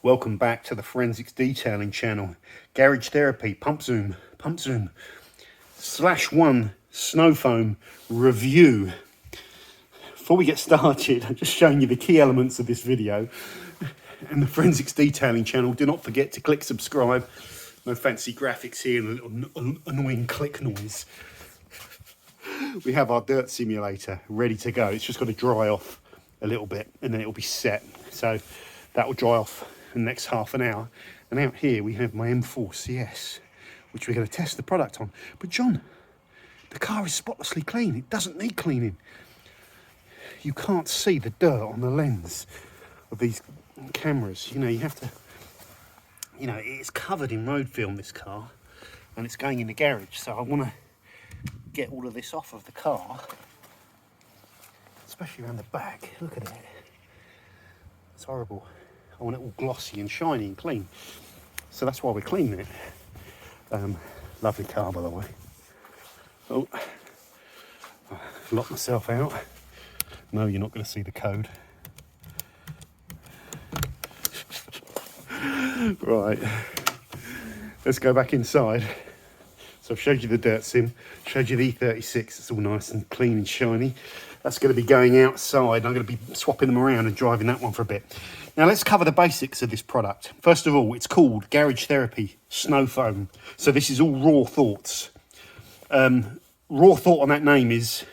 Welcome back to the Forensics Detailing channel. Garage Therapy, Pump Zoom, /1 Snow Foam review. Before we get started, I'm just showing you the key elements of this video and the Forensics Detailing channel. Do not forget to click subscribe. No fancy graphics here and a little annoying click noise. We have our dirt simulator ready to go. It's just got to dry off a little bit and then it'll be set. So that will dry off in the next half an hour. And out here we have my M4 CS, which we're going to test the product on. But John, the car is spotlessly clean. It doesn't need cleaning. You can't see the dirt on the lens of these cameras. You know, you have to, you know, it's covered in road film, this car, and it's going in the garage. So I want to get all of this off of the car, especially around the back. Look at it. It's horrible. I want it all glossy and shiny and clean. So that's why we're cleaning it. Lovely car, by the way. Oh, I've locked myself out. No, you're not going to see the code. Right, let's go back inside. So I've showed you the dirt sim, showed you the E36, it's all nice and clean and shiny. That's going to be going outside. I'm going to be swapping them around and driving that one for a bit. Now let's cover the basics of this product. First of all, it's called Garage Therapy Snow Foam. So this is all raw thoughts. Raw thought on that name is,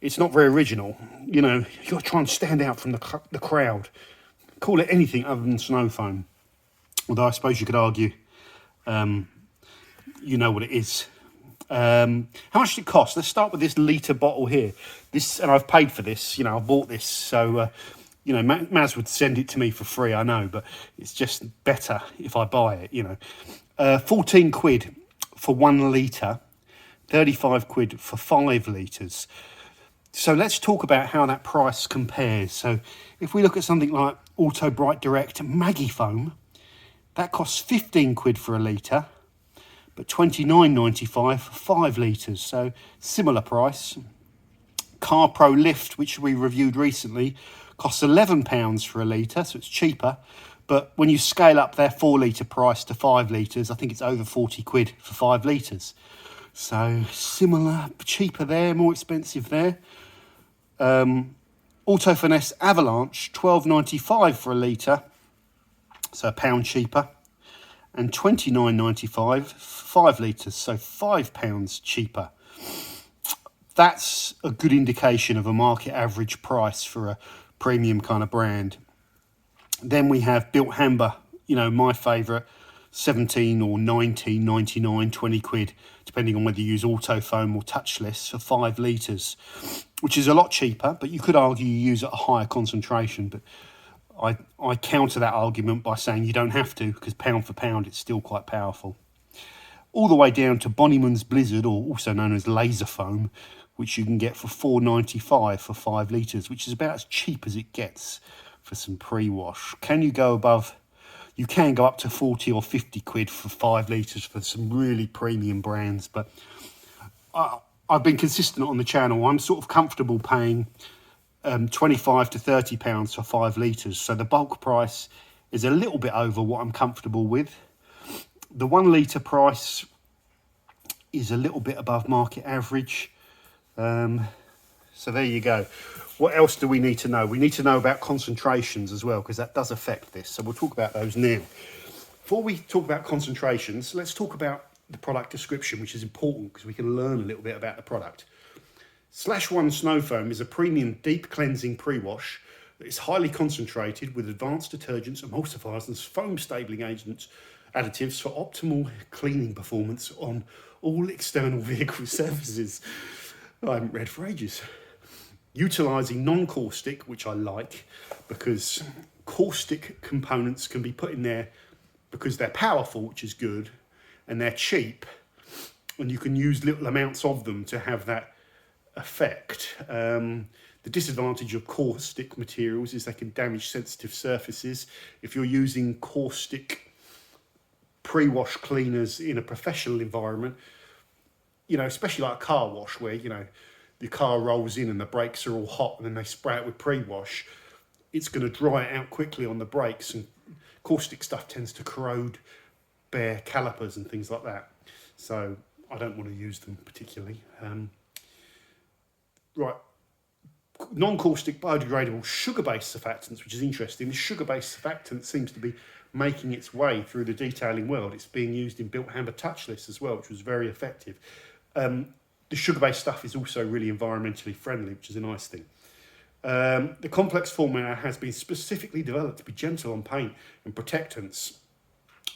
it's not very original. You know, you've got to try and stand out from the crowd. Call it anything other than snow foam. Although I suppose you could argue, you know what it is. How much did it cost? Let's start with this litre bottle here. This, and I've paid for this, you know, I bought this. So, you know, Maz would send it to me for free, I know, but it's just better if I buy it, you know. 14 quid for 1 litre, 35 quid for 5 litres. So let's talk about how that price compares. So if we look at something like Auto Bright Direct Maggie Foam, that costs 15 quid for a litre, but 29.95 for 5 litres, so similar price. Car Pro Lift, which we reviewed recently, costs £11 for a litre, so it's cheaper. But when you scale up their 4 litre price to 5 litres, I think it's over 40 quid for 5 litres. So similar, cheaper there, more expensive there. Auto Finesse Avalanche, £12.95 for a litre, so £1 cheaper. And £29.95 for 5 litres, so £5 cheaper. That's a good indication of a market average price for a premium kind of brand. Then we have Built Hamber, you know, my favourite, 17 or 19.99, 20 quid, depending on whether you use auto foam or touchless, for 5 litres, which is a lot cheaper, but you could argue you use at a higher concentration. But I counter that argument by saying you don't have to, because pound for pound it's still quite powerful. All the way down to Bonnyman's Blizzard, or also known as laser foam, which you can get for £4.95 for 5 litres, which is about as cheap as it gets for some pre-wash. Can you go above? You can go up to 40 or 50 quid for 5 litres for some really premium brands, but I've been consistent on the channel. I'm sort of comfortable paying 25 to £30 for 5 litres, so the bulk price is a little bit over what I'm comfortable with. The 1 litre price is a little bit above market average. So there you go. What else do we need to know? We need to know about concentrations as well, because that does affect this. So we'll talk about those now. Before we talk about concentrations, let's talk about the product description, which is important because we can learn a little bit about the product. /1 Snow Foam is a premium deep cleansing pre-wash that is highly concentrated with advanced detergents, emulsifiers and foam stabling agents, additives for optimal cleaning performance on all external vehicle surfaces. I haven't read for ages. Utilising non-caustic, which I like, because caustic components can be put in there because they're powerful, which is good, and they're cheap, and you can use little amounts of them to have that effect. The disadvantage of caustic materials is they can damage sensitive surfaces. If you're using caustic pre-wash cleaners in a professional environment, you know, especially like a car wash where, you know, the car rolls in and the brakes are all hot and then they spray it with pre-wash, it's going to dry it out quickly on the brakes and caustic stuff tends to corrode bare calipers and things like that. So I don't want to use them particularly. Right, non-caustic biodegradable sugar-based surfactants, which is interesting. The sugar-based surfactant seems to be making its way through the detailing world. It's being used in built hamper touchless as well, which was very effective. The sugar-based stuff is also really environmentally friendly, which is a nice thing. The complex formula has been specifically developed to be gentle on paint and protectants,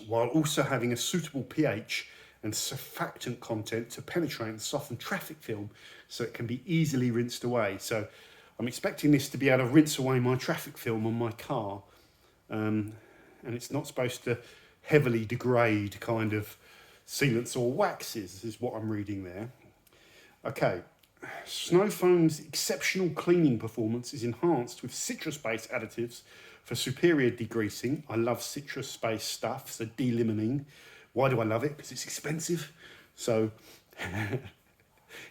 while also having a suitable pH and surfactant content to penetrate and soften traffic film so it can be easily rinsed away. So I'm expecting this to be able to rinse away my traffic film on my car. And it's not supposed to heavily degrade kind of sealants or waxes, is what I'm reading there. Okay, Snow Foam's exceptional cleaning performance is enhanced with citrus-based additives for superior degreasing. I love citrus-based stuff, so delimonene. Why do I love it? Because it's expensive. So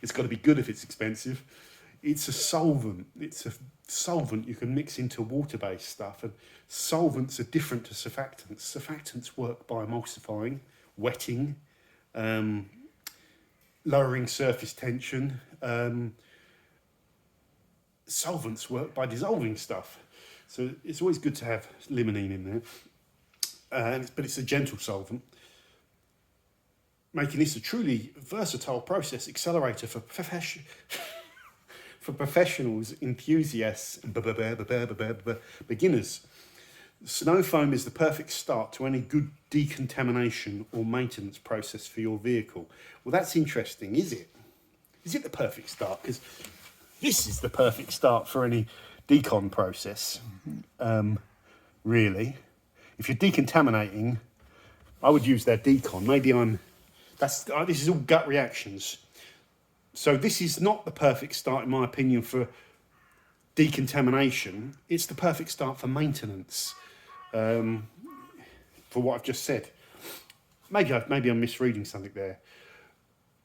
it's got to be good if it's expensive. It's a solvent. It's a solvent you can mix into water-based stuff. And solvents are different to surfactants. Surfactants work by emulsifying, wetting, lowering surface tension. Solvents work by dissolving stuff. So it's always good to have limonene in there. But it's a gentle solvent, making this a truly versatile process accelerator for professionals, enthusiasts, and beginners. Snow Foam is the perfect start to any good decontamination or maintenance process for your vehicle. Well, that's interesting, is it? Is it the perfect start? Because this is the perfect start for any decon process, really. If you're decontaminating, I would use their decon. This is all gut reactions. So this is not the perfect start, in my opinion, for decontamination. It's the perfect start for maintenance, for what I've just said. Maybe I'm misreading something there.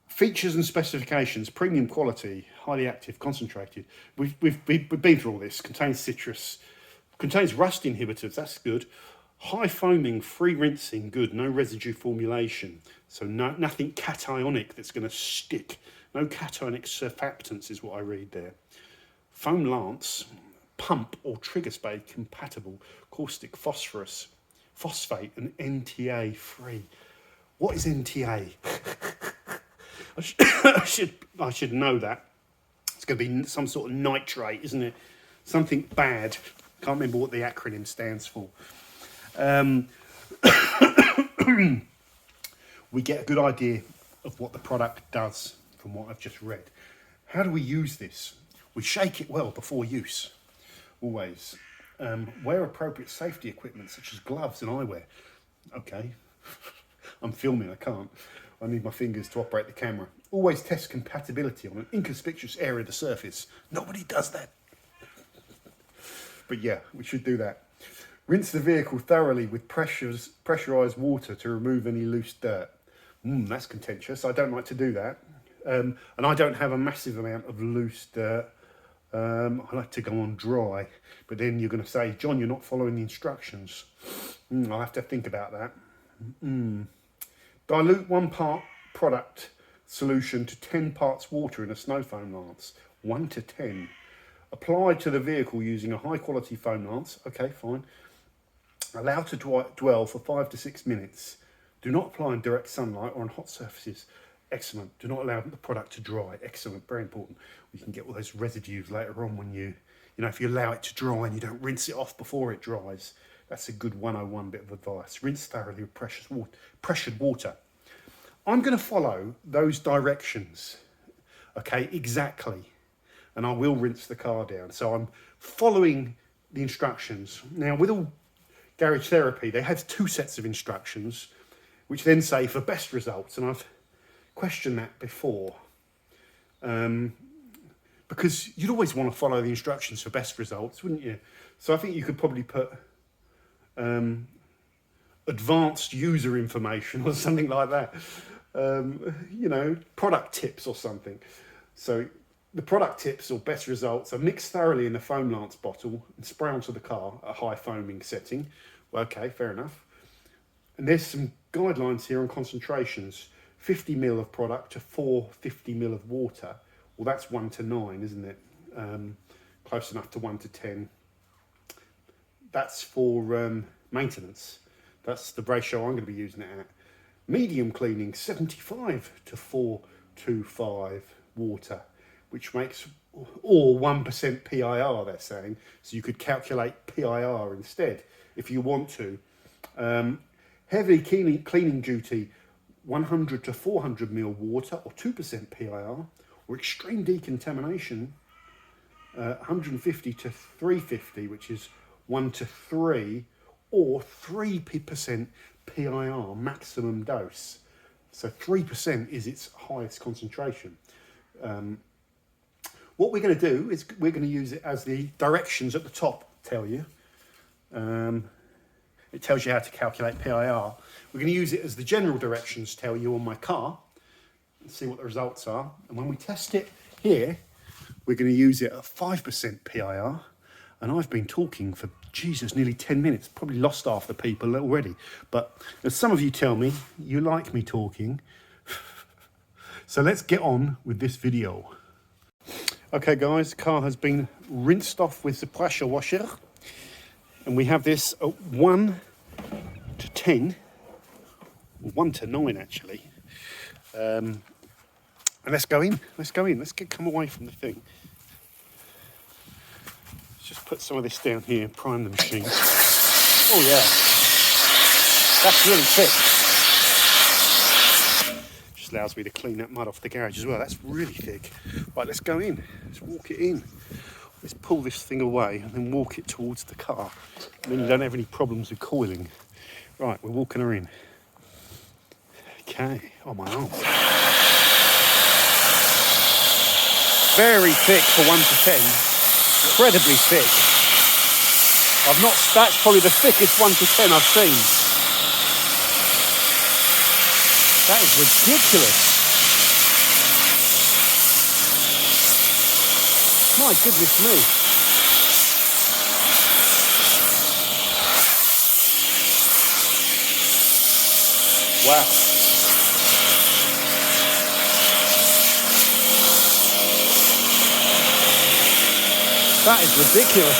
Features and specifications: premium quality, highly active, concentrated. We've been through all this. Contains citrus, contains rust inhibitors. That's good. High foaming, free rinsing, good. No residue formulation. So nothing cationic that's going to stick. No cationic surfactants is what I read there. Foam lance, pump or trigger spade compatible, caustic phosphorus, phosphate and NTA free. What is NTA? I should know that. It's going to be some sort of nitrate, isn't it? Something bad. Can't remember what the acronym stands for. We get a good idea of what the product does from what I've just read. How do we use this? We shake it well before use, always. Wear appropriate safety equipment such as gloves and eyewear. Okay, I'm filming, I can't. I need my fingers to operate the camera. Always test compatibility on an inconspicuous area of the surface. Nobody does that. But yeah, we should do that. Rinse the vehicle thoroughly with pressurised water to remove any loose dirt. That's contentious. I don't like to do that. And I don't have a massive amount of loose dirt. I like to go on dry. But then you're going to say, John, you're not following the instructions. I'll have to think about that. Dilute 1 part product solution to 10 parts water in a snow foam lance. 1 to 10. Apply to the vehicle using a high quality foam lance. Okay, fine. Allow to dwell for 5 to 6 minutes. Do not apply in direct sunlight or on hot surfaces. Excellent. Do not allow the product to dry. Excellent. Very important. We can get all those residues later on when if you allow it to dry and you don't rinse it off before it dries. That's a good 101 bit of advice. Rinse thoroughly with pressured water. I'm going to follow those directions. Okay, exactly. And I will rinse the car down. So I'm following the instructions. Now, with all garage therapy, they have 2 sets of instructions, which then say for best results. And I've questioned that before. Because you'd always want to follow the instructions for best results, wouldn't you? So I think you could probably put advanced user information or something like that. Product tips or something. So the product tips or best results are mix thoroughly in a foam lance bottle and spray onto the car at a high foaming setting. Well, okay, fair enough. And there's some guidelines here on concentrations. 50 ml of product to 450 ml of water. Well, that's 1 to 9, isn't it? Close enough to 1 to 10. That's for maintenance. That's the ratio I'm going to be using it at. Medium cleaning, 75 to 425 water, which makes, or 1% PIR, they're saying. So you could calculate PIR instead if you want to. Heavy cleaning duty, 100 to 400 ml water or 2% PIR, or extreme decontamination, 150 to 350, which is 1 to 3, or 3% PIR maximum dose. So 3% is its highest concentration. What we're going to do is we're going to use it as the directions at the top tell you. It tells you how to calculate PIR. We're going to use it as the general directions tell you on my car and see what the results are. And when we test it here, we're going to use it at 5% PIR. And I've been talking for, Jesus, nearly 10 minutes. Probably lost half the people already. But as some of you tell me, you like me talking. So let's get on with this video. Okay, guys, the car has been rinsed off with the pressure washer. And we have this at 1 to 10, 1 to 9 actually. And let's go in, let's come away from the thing. Let's just put some of this down here, prime the machine. Oh yeah, that's really thick. Just allows me to clean that mud off the garage as well. That's really thick. Right, let's go in, let's walk it in. Let's pull this thing away and then walk it towards the car. And then you don't have any problems with coiling. Right, we're walking her in. Okay, on my arm. Very thick for 1 to 10. Incredibly thick. That's probably the thickest 1 to 10 I've seen. That is ridiculous. My goodness me. Wow. That is ridiculous.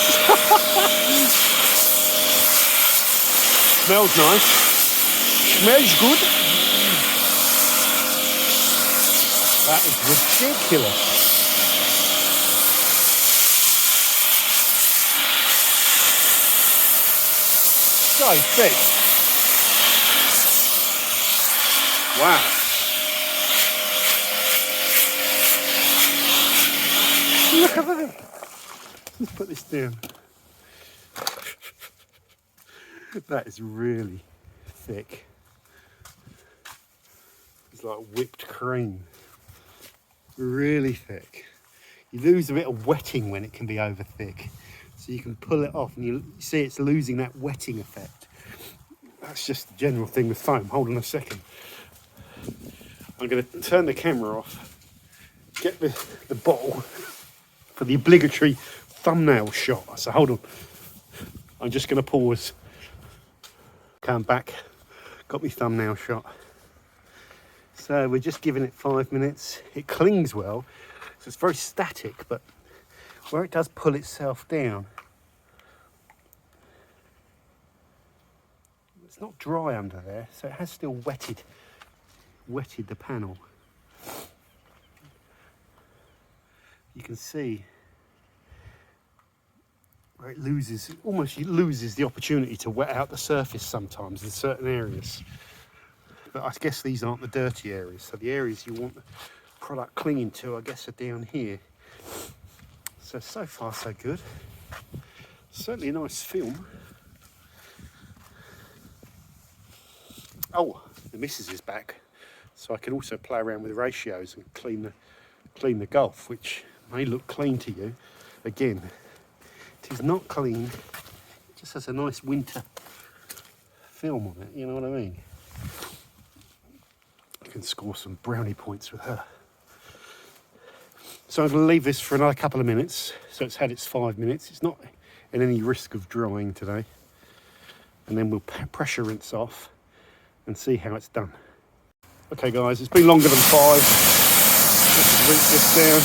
Smells nice. Smells good. That is ridiculous. So thick. Wow. Look at that. Let's put this down. That is really thick. It's like whipped cream. Really thick. You lose a bit of wetting when it can be over thick. So you can pull it off and you see it's losing that wetting effect. That's just the general thing with foam. Hold on a second. I'm going to turn the camera off, get the bottle for the obligatory thumbnail shot. So hold on. I'm just going to pause. Come back. Got my thumbnail shot. So we're just giving it 5 minutes. It clings well. So it's very static, but where it does pull itself down, it's not dry under there, so it has still wetted the panel. You can see where it loses the opportunity to wet out the surface sometimes in certain areas. But I guess these aren't the dirty areas, so the areas you want the product clinging to, I guess, are down here. So far so good. Certainly a nice film. Oh, the missus is back, so I can also play around with ratios and clean the Gulf, which may look clean to you. Again, it is not clean. It just has a nice winter film on it. You know what I mean? I can score some brownie points with her. So I'm going to leave this for another couple of minutes. So it's had its 5 minutes. It's not in any risk of drying today. and then we'll pressure rinse off and see how it's done. Okay guys, it's been longer than 5. Let's rinse this down.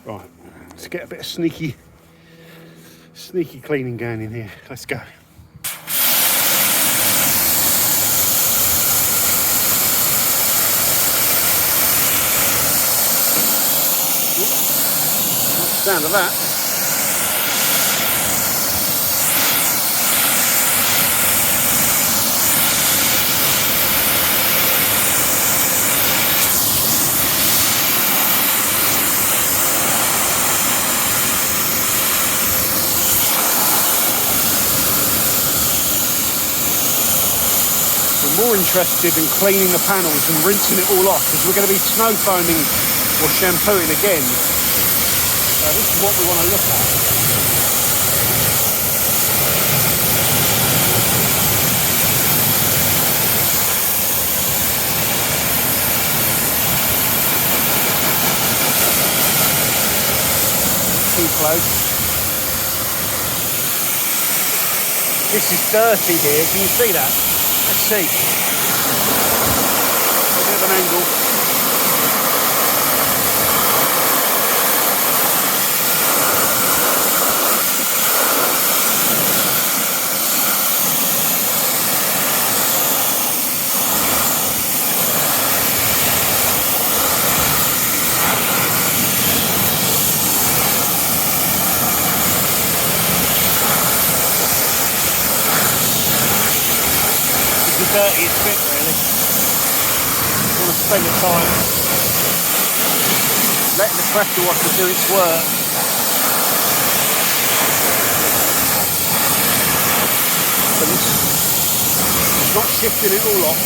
Right, let's get a bit of sneaky cleaning going in here. Let's go. Sound of that. We're more interested in cleaning the panels and rinsing it all off because we're going to be snow foaming or shampooing again. So this is what we want to look at. Too close. This is dirty here, can you see that? Let's see. A bit of an angle. The dirtiest bit really. I want to spend the time letting the pressure washer do its work. But it's not shifting it all off.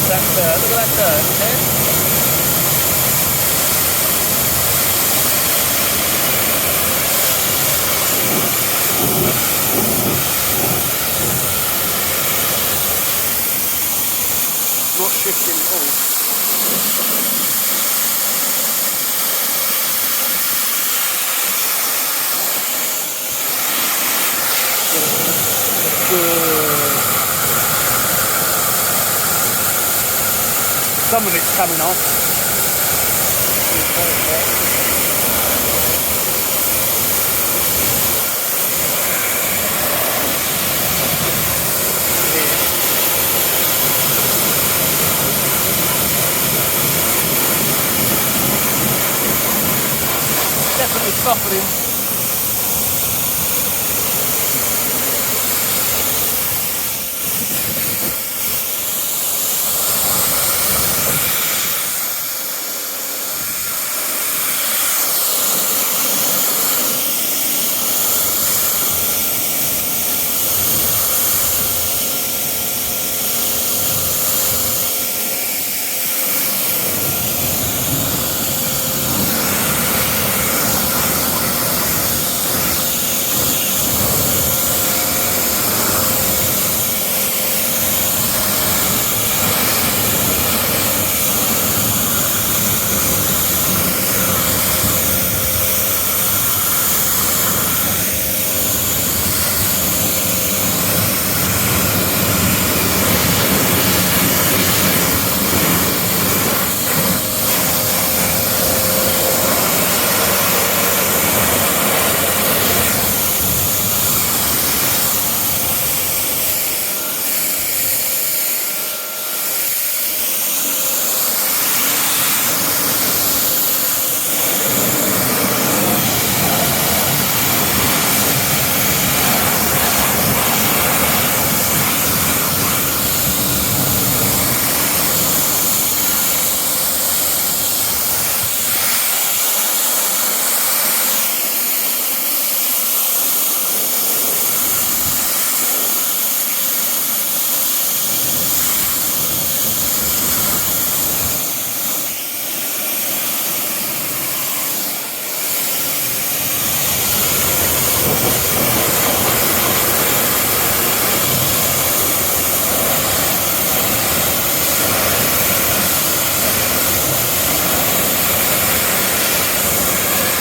That's look at that dirt there. Not shifting at all. Good. Some of it's coming off. Definitely softening.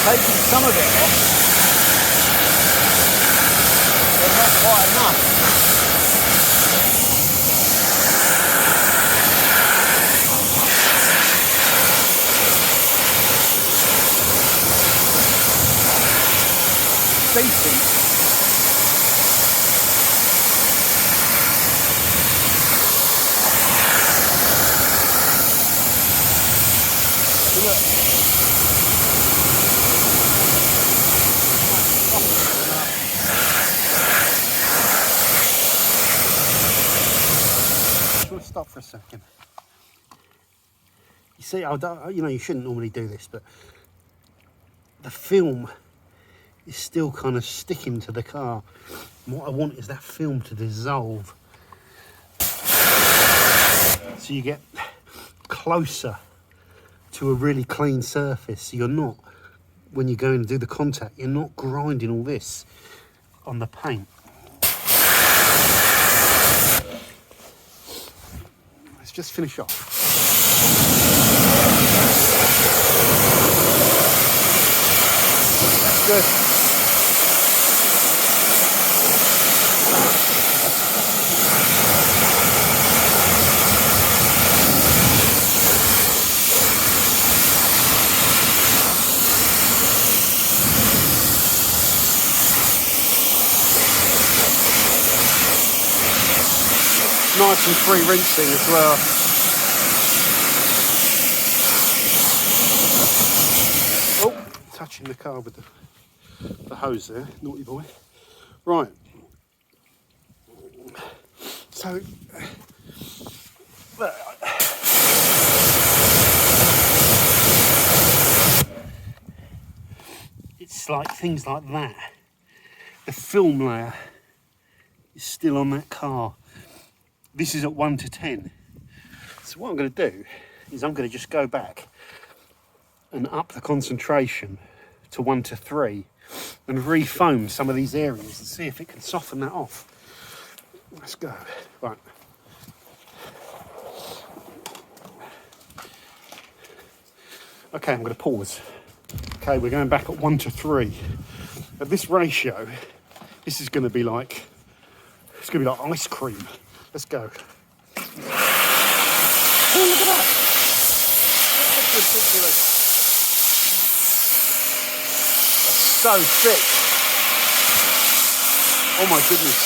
taken some of it off, but not quite enough. Decent. Look. Just stop for a second. You see, you shouldn't normally do this, but the film is still kind of sticking to the car. And what I want is that film to dissolve, so you get closer to a really clean surface. So you're not, when you're going to do the contact, you're not grinding all this on the paint. Let's just finish off. That's good. Nice and free rinsing as well. Oh, touching the car with the hose there, naughty boy. Right. So, it's like things like that. The film layer is still on that car. This is at 1 to 10. So what I'm going to do is I'm going to just go back and up the concentration to 1 to 3 and re-foam some of these areas and see if it can soften that off. Let's go. Right. Okay, I'm going to pause. Okay, we're going back at 1 to 3. At this ratio, this is going to be like, it's going to be like ice cream. Let's go. Oh, look at that. That's ridiculous. That's so thick. Oh my goodness.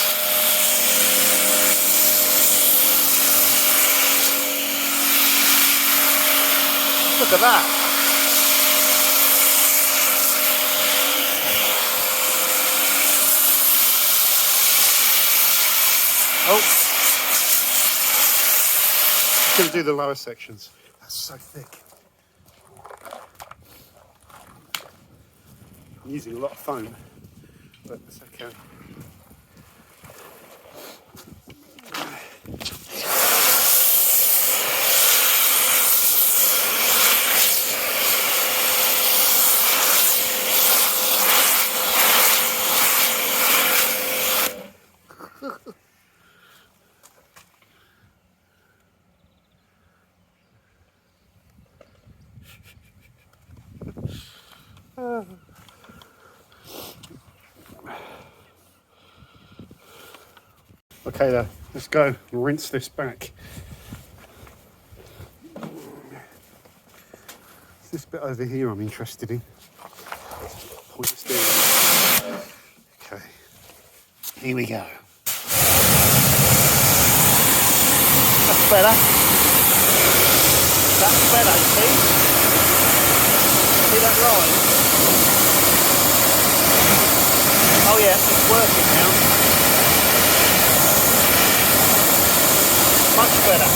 Look at that. Oh. Going to do the lower sections. That's so thick. I'm using a lot of foam, but it's okay. Okay then, let's go and rinse this back. It's this bit over here I'm interested in. Point this down. Okay, here we go. That's better. That's better, see? See that line? Oh yeah, it's working now. Much better.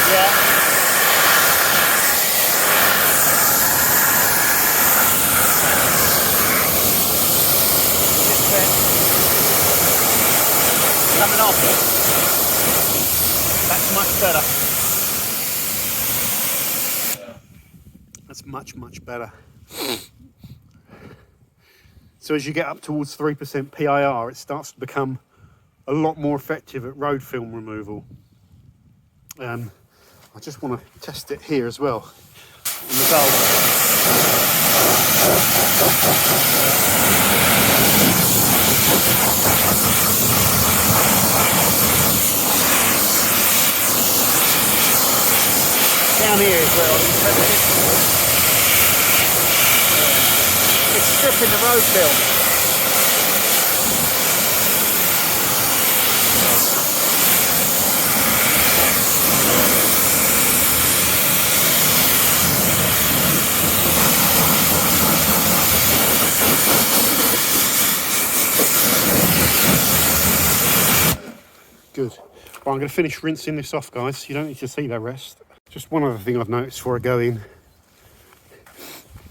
Yeah. This bit coming off. That's much better. That's much better. So as you get up towards 3% PIR, it starts to become a lot more effective at road film removal. I just want to test it here as well on the Gulf. Down here is where I'm testing. It's stripping the road film. Good. Well, I'm going to finish rinsing this off, guys. You don't need to see the rest. Just one other thing I've noticed before I go in.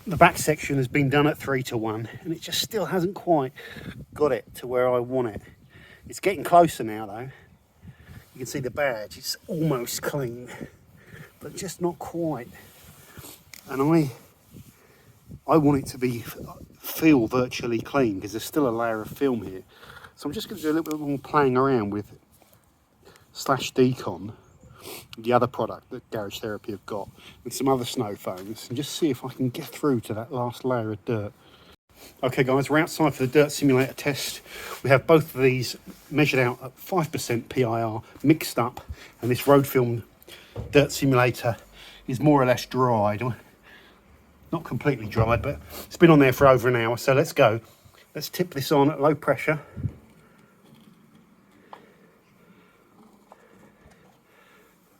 The back section has been done at 3:1 and it just still hasn't quite got it to where I want it. It's getting closer now though. You can see the badge, it's almost clean, but just not quite. And I want it to feel virtually clean because there's still a layer of film here. So I'm just going to do a little bit more playing around with Slash Decon, the other product that Garage Therapy have got, with some other snow foams, and just see if I can get through to that last layer of dirt. Okay guys, we're outside for the dirt simulator test. We have both of these measured out at 5% PIR, mixed up, and this road film dirt simulator is more or less dried. Not completely dried, but it's been on there for over an hour, so let's go. Let's tip this on at low pressure.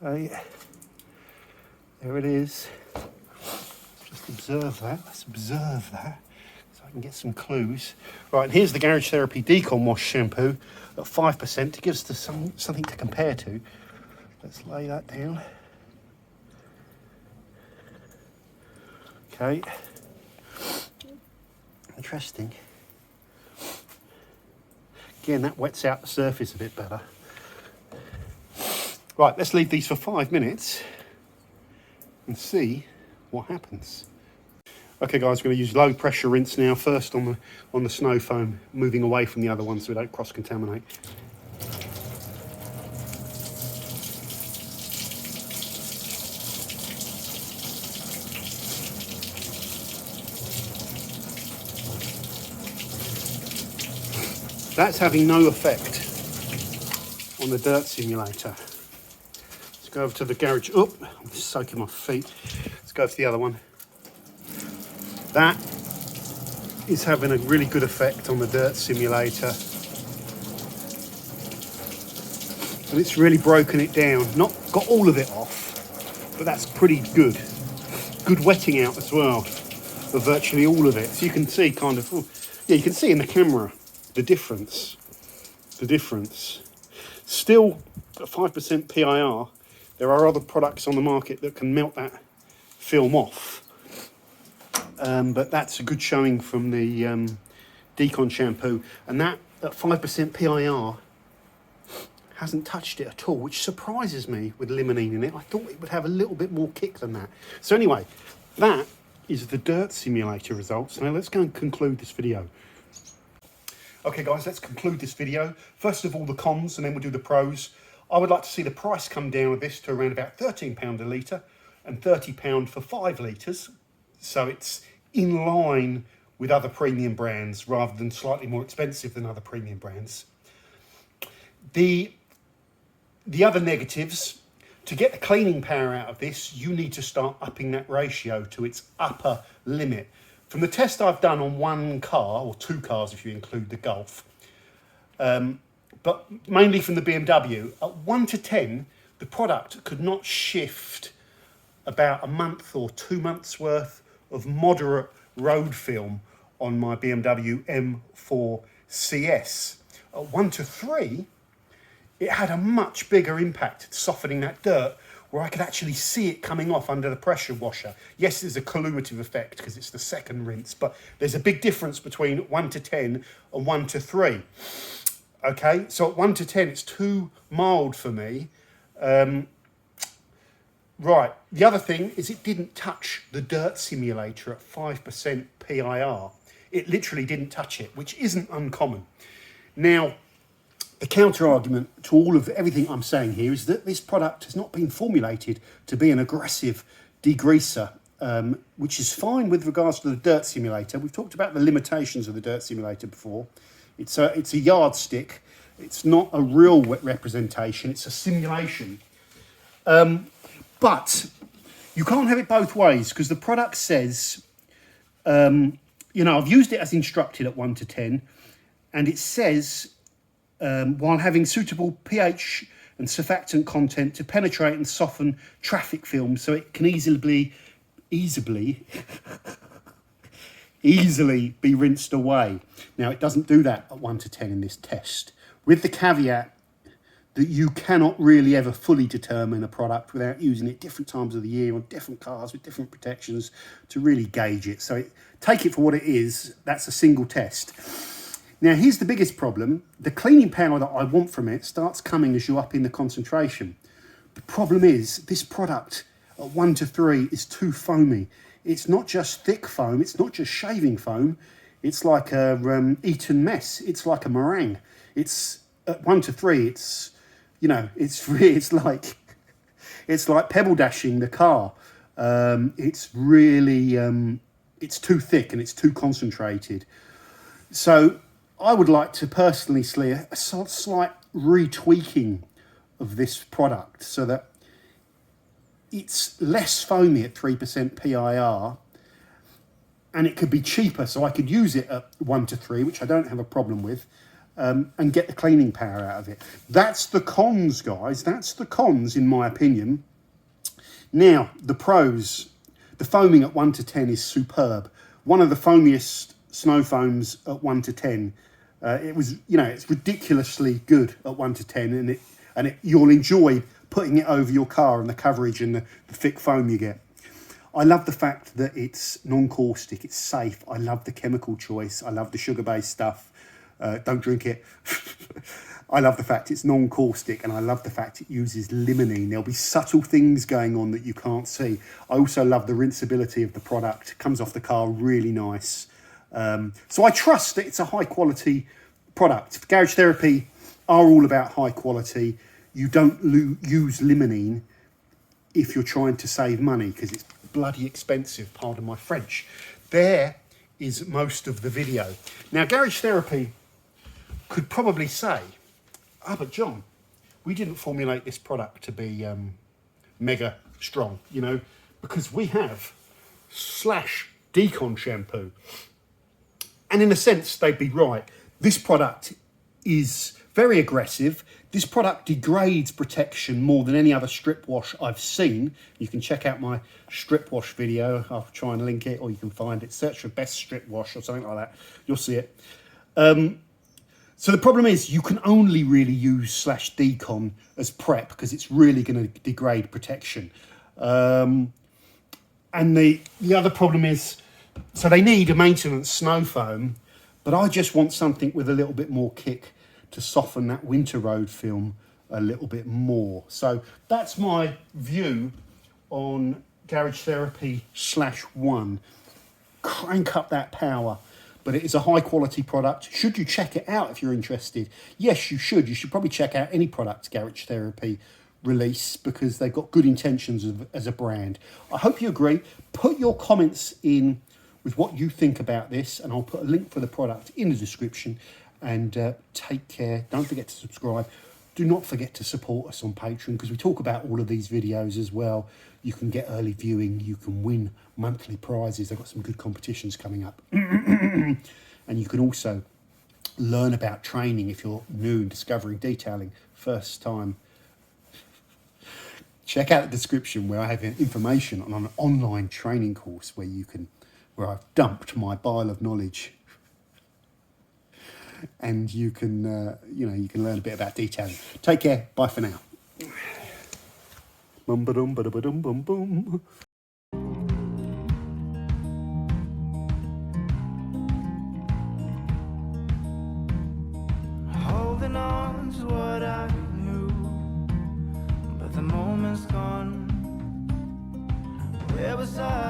There it is. Just observe that. Let's observe that so I can get some clues. Right, and here's the Garage Therapy Decon Wash Shampoo at 5% to give us something to compare to. Let's lay that down. Okay. Interesting. Again, that wets out the surface a bit better. Right, let's leave these for 5 minutes and see what happens. Okay guys, we're going to use low pressure rinse now, first on the snow foam, moving away from the other ones so we don't cross-contaminate. That's having no effect on the dirt simulator. Go over to the garage. Oh, I'm soaking my feet. Let's go to the other one. That is having a really good effect on the dirt simulator. And it's really broken it down. Not got all of it off, but that's pretty good. Good wetting out as well of virtually all of it. So you can see kind of, yeah, you can see in the camera the difference. The difference. Still at 5% PIR, there are other products on the market that can melt that film off. But that's a good showing from the Decon shampoo. And that at 5% PIR hasn't touched it at all, which surprises me with limonene in it. I thought it would have a little bit more kick than that. So anyway, that is the dirt simulator results. Now let's go and conclude this video. Okay guys, let's conclude this video. First of all, the cons, and then we'll do the pros. I would like to see the price come down of this to around about £13 a litre and £30 for 5 litres. So it's in line with other premium brands rather than slightly more expensive than other premium brands. The other negatives, to get the cleaning power out of this, you need to start upping that ratio to its upper limit. From the test I've done on one car, or 2 cars if you include the Golf, but mainly from the BMW, at 1 to 10, the product could not shift about a month or 2 months worth of moderate road film on my BMW M4 CS. At 1 to 3, it had a much bigger impact softening that dirt, where I could actually see it coming off under the pressure washer. Yes, there's a cumulative effect because it's the second rinse, but there's a big difference between 1 to 10 and 1 to 3. Okay, so at 1 to 10, it's too mild for me. Right, the other thing is it didn't touch the dirt simulator at 5% PIR. It literally didn't touch it, which isn't uncommon. Now, The counter argument to all of everything I'm saying here is that this product has not been formulated to be an aggressive degreaser, which is fine with regards to the dirt simulator. We've talked about the limitations of the dirt simulator before. It's a yardstick. It's not a real representation. It's a simulation. But you can't have it both ways, because the product says, you know, I've used it as instructed at 1 to 10, and it says, while having suitable pH and surfactant content to penetrate and soften traffic film, so it can easily be rinsed away. Now, it doesn't do that at 1 to 10 in this test, with the caveat that you cannot really ever fully determine a product without using it different times of the year on different cars with different protections to really gauge it. So take it for what it is. That's a single test. Now, here's the biggest problem. The cleaning power that I want from it starts coming as you up in the concentration. The problem is this product at 1 to 3 is too foamy. It's not just thick foam. It's not just shaving foam. It's like a Eton mess. It's like a meringue. It's at 1 to 3. It's, you know, it's like pebble dashing the car. It's really it's too thick and it's too concentrated. So I would like to personally see a slight retweaking of this product so that it's less foamy at 3% PIR, and it could be cheaper, so I could use it at 1 to 3, which I don't have a problem with, and get the cleaning power out of it. That's the cons, guys. That's the cons, in my opinion. Now, the pros. The foaming at 1 to 10 is superb. One of the foamiest snow foams at 1 to 10. It was, you know, it's ridiculously good at 1 to 10, and you'll enjoy putting it over your car and the coverage and the thick foam you get. I love the fact that it's non-caustic, it's safe. I love the chemical choice. I love the sugar-based stuff. Don't drink it. I love the fact it's non-caustic, and I love the fact it uses limonene. There'll be subtle things going on that you can't see. I also love the rinsability of the product. It comes off the car really nice. So I trust that it's a high-quality product. Garage Therapy are all about high quality. You don't use limonene if you're trying to save money, because it's bloody expensive, pardon my French. There is most of the video. Now, Garage Therapy could probably say, but John, we didn't formulate this product to be mega strong, you know, because we have Slash Decon shampoo. And in a sense, they'd be right. This product is very aggressive. This product degrades protection more than any other strip wash I've seen. You can check out my strip wash video. I'll try and link it, or you can find it. Search for best strip wash or something like that. You'll see it. So the problem is you can only really use Slash Decon as prep, because it's really going to degrade protection. And the other problem is, so they need a maintenance snow foam, but I just want something with a little bit more kick to soften that winter road film a little bit more. So that's my view on Garage Therapy /1. Crank up that power. But it is a high quality product. Should you check it out if you're interested? Yes, you should. You should probably check out any product Garage Therapy release, because they've got good intentions as a brand. I hope you agree. Put your comments in with what you think about this, and I'll put a link for the product in the description. And take care. Don't forget to subscribe. Do not forget to support us on Patreon, because we talk about all of these videos as well. You can get early viewing. You can win monthly prizes. I've got some good competitions coming up. And you can also learn about training if you're new and discovering detailing first time. Check out the description where I have information on an online training course where I've dumped my bile of knowledge. And you can, you can learn a bit about detailing. Take care. Bye for now. Bum ba dum ba da ba dum bum bum. Holding on to what I knew, but the moment's gone. Where was I?